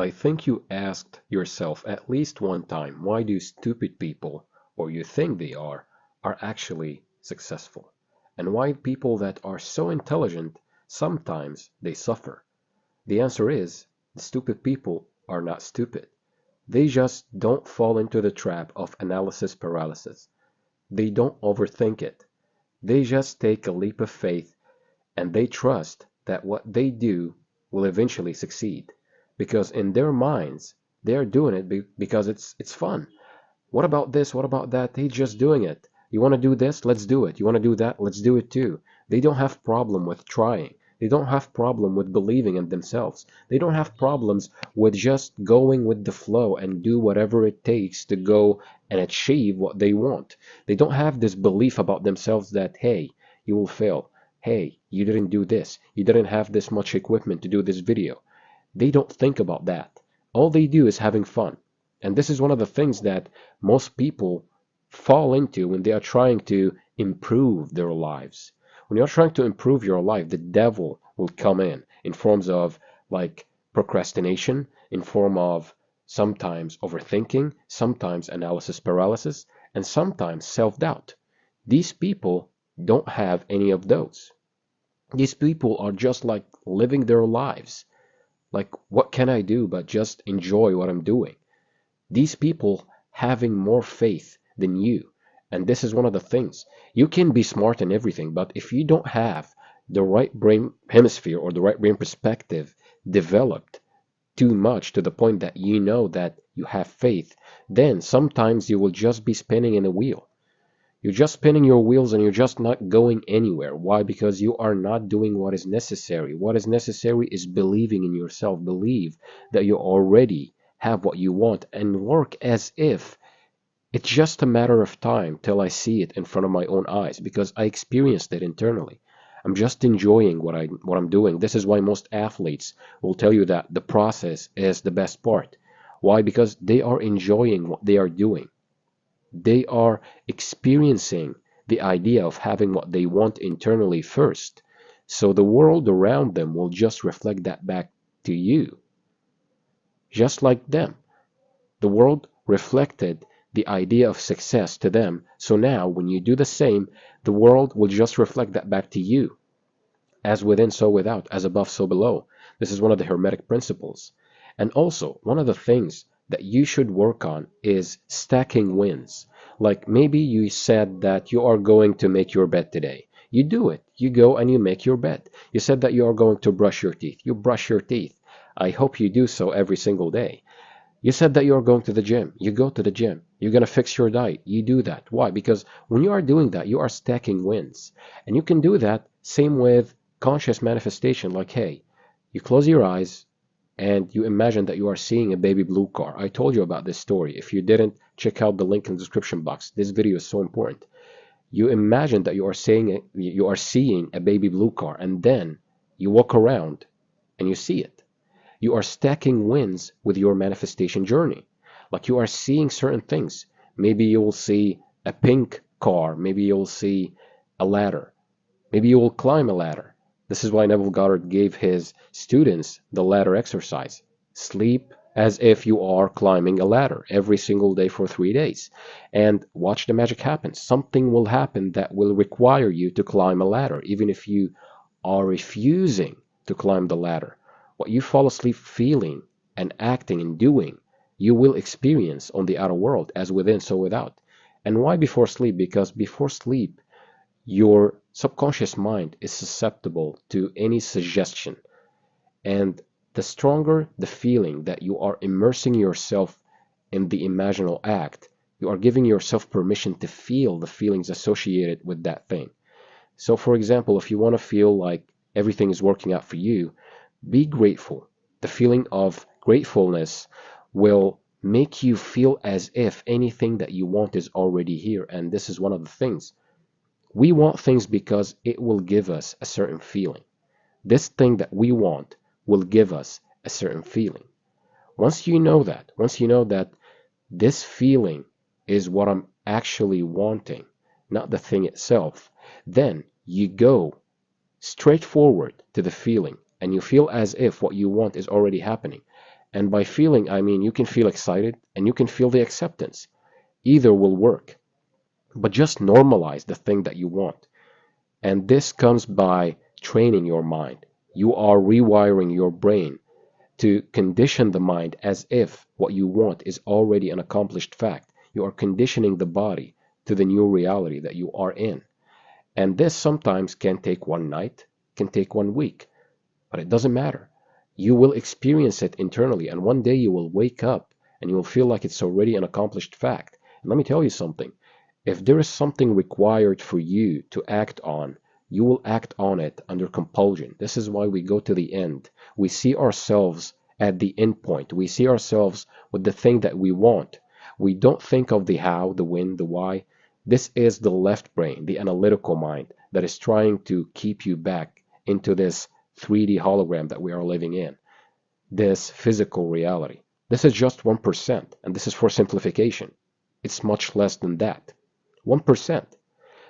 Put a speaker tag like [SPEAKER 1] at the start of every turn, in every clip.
[SPEAKER 1] I think you asked yourself at least one time, why do stupid people, or you think they are actually successful? And why people that are so intelligent, sometimes they suffer? The answer is, the stupid people are not stupid. They just don't fall into the trap of analysis paralysis. They don't overthink it. They just take a leap of faith and they trust that what they do will eventually succeed because in their minds they are doing it because it's fun. What about this? What about that? They just doing it. You want to do this? Let's do it. You want to do that? Let's do it too. They don't have problem with trying. They don't have problem with believing in themselves. They don't have problems with just going with the flow and do whatever it takes to go and achieve what they want. They don't have this belief about themselves that, hey, you will fail. Hey, you didn't do this. You didn't have this much equipment to do this video. They don't think about that. All they do is having fun. And this is one of the things that most people fall into when they are trying to improve their lives. When you're trying to improve your life, the devil will come in forms of like procrastination, in form of sometimes overthinking, sometimes analysis paralysis, and sometimes self-doubt. These people don't have any of those. These people are just like living their lives. Like, what can I do but just enjoy what I'm doing? These people having more faith than you. And this is one of the things. You can be smart in everything, but if you don't have the right brain hemisphere or the right brain perspective developed too much to the point that you know that you have faith, then sometimes you will just be spinning in a wheel. You're just spinning your wheels and you're just not going anywhere. Why? Because you are not doing what is necessary. What is necessary is believing in yourself. Believe that you already have what you want and work as if it's just a matter of time till I see it in front of my own eyes because I experienced it internally. I'm just enjoying what I'm doing. This is why most athletes will tell you that the process is the best part. Why? Because they are enjoying what they are doing. They are experiencing the idea of having what they want internally first. So the world around them will just reflect that back to you, just like them. The world reflected the idea of success to them. So now, when you do the same, the world will just reflect that back to you. As within, so without, as above, so below. This is one of the Hermetic principles. And also, one of the things that you should work on is stacking wins. Like maybe you said that you are going to make your bed today. You do it. You go and you make your bed. You said that you are going to brush your teeth. You brush your teeth. I hope you do so every single day. You said that you're going to the gym. You go to the gym. You're going to fix your diet. You do that. Why? Because when you are doing that, you are stacking wins. And you can do that same with conscious manifestation. Like, hey, you close your eyes and you imagine that you are seeing a baby blue car. I told you about this story. If you didn't, check out the link in the description box. This video is so important. You imagine that you are seeing a baby blue car, and then you walk around and you see it. You are stacking wins with your manifestation journey. Like you are seeing certain things. Maybe you will see a pink car. Maybe you will see a ladder. Maybe you will climb a ladder. This is why Neville Goddard gave his students the ladder exercise. Sleep as if you are climbing a ladder every single day for 3 days. And watch the magic happen. Something will happen that will require you to climb a ladder, even if you are refusing to climb the ladder. What you fall asleep feeling and acting and doing, you will experience on the outer world, as within, so without. And why before sleep? Because before sleep, your subconscious mind is susceptible to any suggestion. And the stronger the feeling that you are immersing yourself in the imaginal act, you are giving yourself permission to feel the feelings associated with that thing. So, for example, if you want to feel like everything is working out for you, be grateful. The feeling of gratefulness will make you feel as if anything that you want is already here. And this is one of the things. We want things because it will give us a certain feeling. This thing that we want will give us a certain feeling. Once you know that this feeling is what I'm actually wanting, not the thing itself, then you go straight forward to the feeling and you feel as if what you want is already happening. And by feeling, I mean you can feel excited and you can feel the acceptance. Either will work, but just normalize the thing that you want. And this comes by training your mind. You are rewiring your brain to condition the mind as if what you want is already an accomplished fact. You are conditioning the body to the new reality that you are in. And this sometimes can take one night, can take 1 week, but it doesn't matter. You will experience it internally, and one day you will wake up and you will feel like it's already an accomplished fact. And let me tell you something. If there is something required for you to act on, you will act on it under compulsion. This is why we go to the end. We see ourselves at the end point. We see ourselves with the thing that we want. We don't think of the how, the when, the why. This is the left brain, the analytical mind, that is trying to keep you back into this 3D hologram that we are living in, this physical reality. This is just 1%, and this is for simplification. It's much less than that. 1%.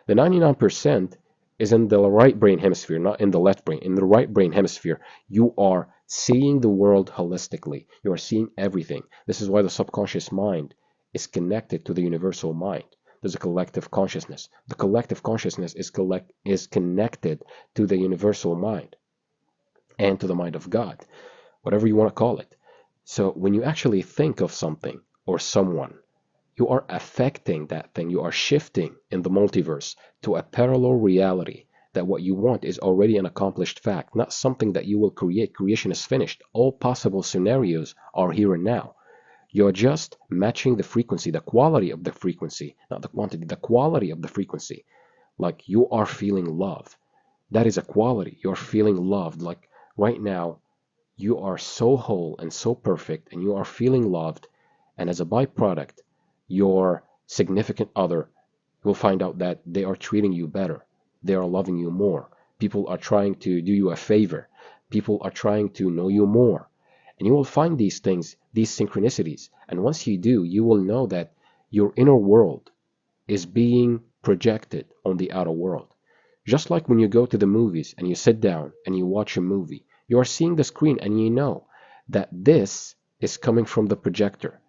[SPEAKER 1] The 99% is in the right brain hemisphere, not in the left brain. In the right brain hemisphere, you are seeing the world holistically. You are seeing everything. This is why the subconscious mind is connected to the universal mind. There's a collective consciousness. The collective consciousness is connected to the universal mind and to the mind of God, whatever you want to call it. So when you actually think of something or someone, you are affecting that thing. You are shifting in the multiverse to a parallel reality that what you want is already an accomplished fact, not something that you will create. Creation is finished. All possible scenarios are here and now. You're just matching the frequency, the quality of the frequency, not the quantity, the quality of the frequency. Like you are feeling love. That is a quality. You're feeling loved. Like right now, you are so whole and so perfect, and you are feeling loved. And as a byproduct, your significant other will find out that they are treating you better. They are loving you more. People are trying to do you a favor. People are trying to know you more. And you will find these things, these synchronicities. And once you do, you will know that your inner world is being projected on the outer world. Just like when you go to the movies and you sit down and you watch a movie, you are seeing the screen and you know that this is coming from the projector.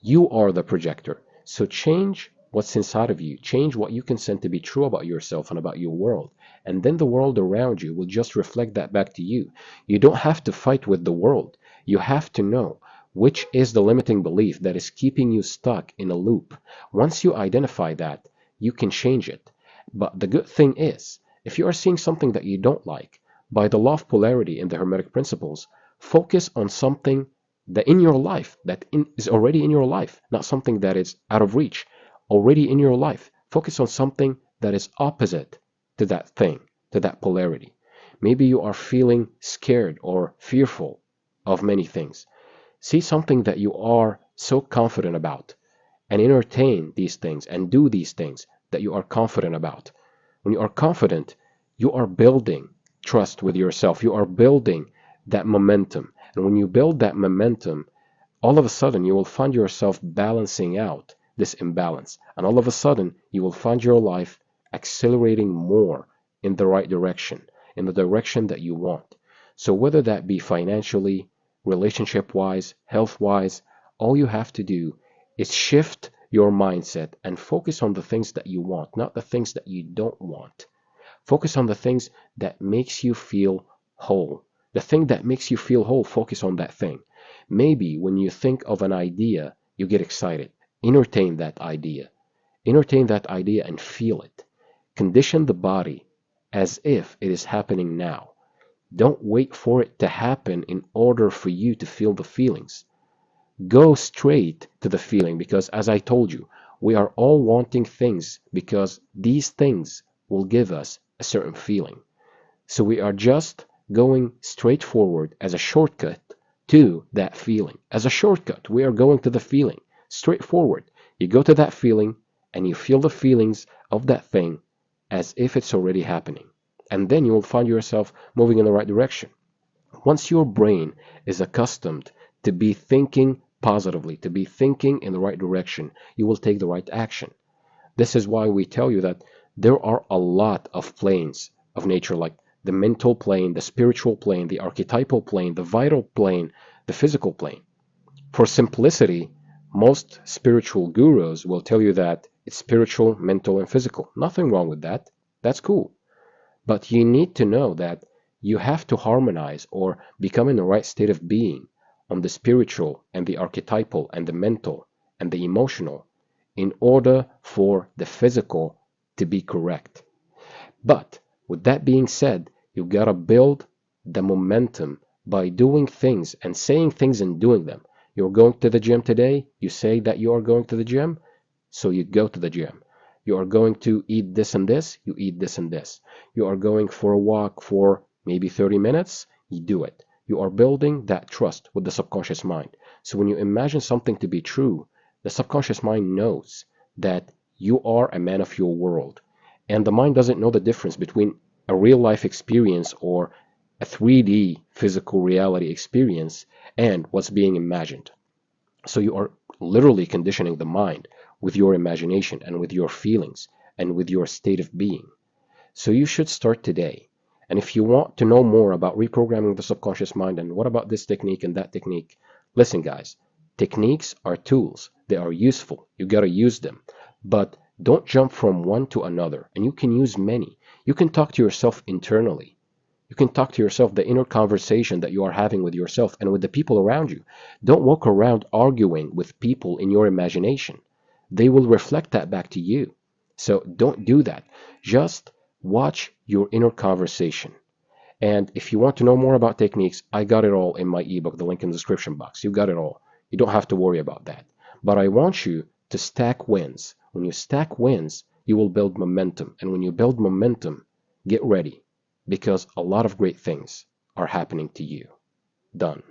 [SPEAKER 1] You are the projector. So change what's inside of you. Change what you consent to be true about yourself and about your world. And then the world around you will just reflect that back to you. You don't have to fight with the world. You have to know which is the limiting belief that is keeping you stuck in a loop. Once you identify that, you can change it. But the good thing is, if you are seeing something that you don't like, by the law of polarity in the Hermetic principles, focus on something that in your life, is already in your life, not something that is out of reach, already in your life. Focus on something that is opposite to that thing, to that polarity. Maybe you are feeling scared or fearful of many things. See something that you are so confident about and entertain these things and do these things that you are confident about. When you are confident, you are building trust with yourself. You are building that momentum. And when you build that momentum, all of a sudden you will find yourself balancing out this imbalance. And all of a sudden you will find your life accelerating more in the right direction, in the direction that you want. So whether that be financially, relationship-wise, health-wise, all you have to do is shift your mindset and focus on the things that you want, not the things that you don't want. Focus on the things that makes you feel whole. The thing that makes you feel whole, focus on that thing. Maybe when you think of an idea, you get excited. Entertain that idea. Entertain that idea and feel it. Condition the body as if it is happening now. Don't wait for it to happen in order for you to feel the feelings. Go straight to the feeling, because as I told you, we are all wanting things because these things will give us a certain feeling. So we are just going straight forward as a shortcut to that feeling. As a shortcut, we are going to the feeling. Straightforward. You go to that feeling and you feel the feelings of that thing as if it's already happening. And then you will find yourself moving in the right direction. Once your brain is accustomed to be thinking positively, to be thinking in the right direction, you will take the right action. This is why we tell you that there are a lot of planes of nature, like the mental plane, the spiritual plane, the archetypal plane, the vital plane, the physical plane. For simplicity, most spiritual gurus will tell you that it's spiritual, mental, and physical. Nothing wrong with that. That's cool. But you need to know that you have to harmonize or become in the right state of being on the spiritual and the archetypal and the mental and the emotional in order for the physical to be correct. But with that being said, you gotta build the momentum by doing things and saying things and doing them. You're going to the gym today, you say that you are going to the gym, so you go to the gym. You are going to eat this and this, you eat this and this. You are going for a walk for maybe 30 minutes, you do it. You are building that trust with the subconscious mind. So when you imagine something to be true, the subconscious mind knows that you are a man of your world. And the mind doesn't know the difference between a real life experience or a 3D physical reality experience and what's being imagined. So you are literally conditioning the mind with your imagination and with your feelings and with your state of being. So you should start today. And if you want to know more about reprogramming the subconscious mind and what about this technique and that technique, listen, guys, techniques are tools. They are useful. You got to use them. But don't jump from one to another. And you can use many. You can talk to yourself internally. You can talk to yourself, the inner conversation that you are having with yourself and with the people around you. Don't walk around arguing with people in your imagination. They will reflect that back to you. So don't do that. Just watch your inner conversation. And if you want to know more about techniques, I got it all in my ebook, the link in the description box. You got it all. You don't have to worry about that. But I want you to stack wins. When you stack wins, you will build momentum. And when you build momentum, get ready because a lot of great things are happening to you. Done.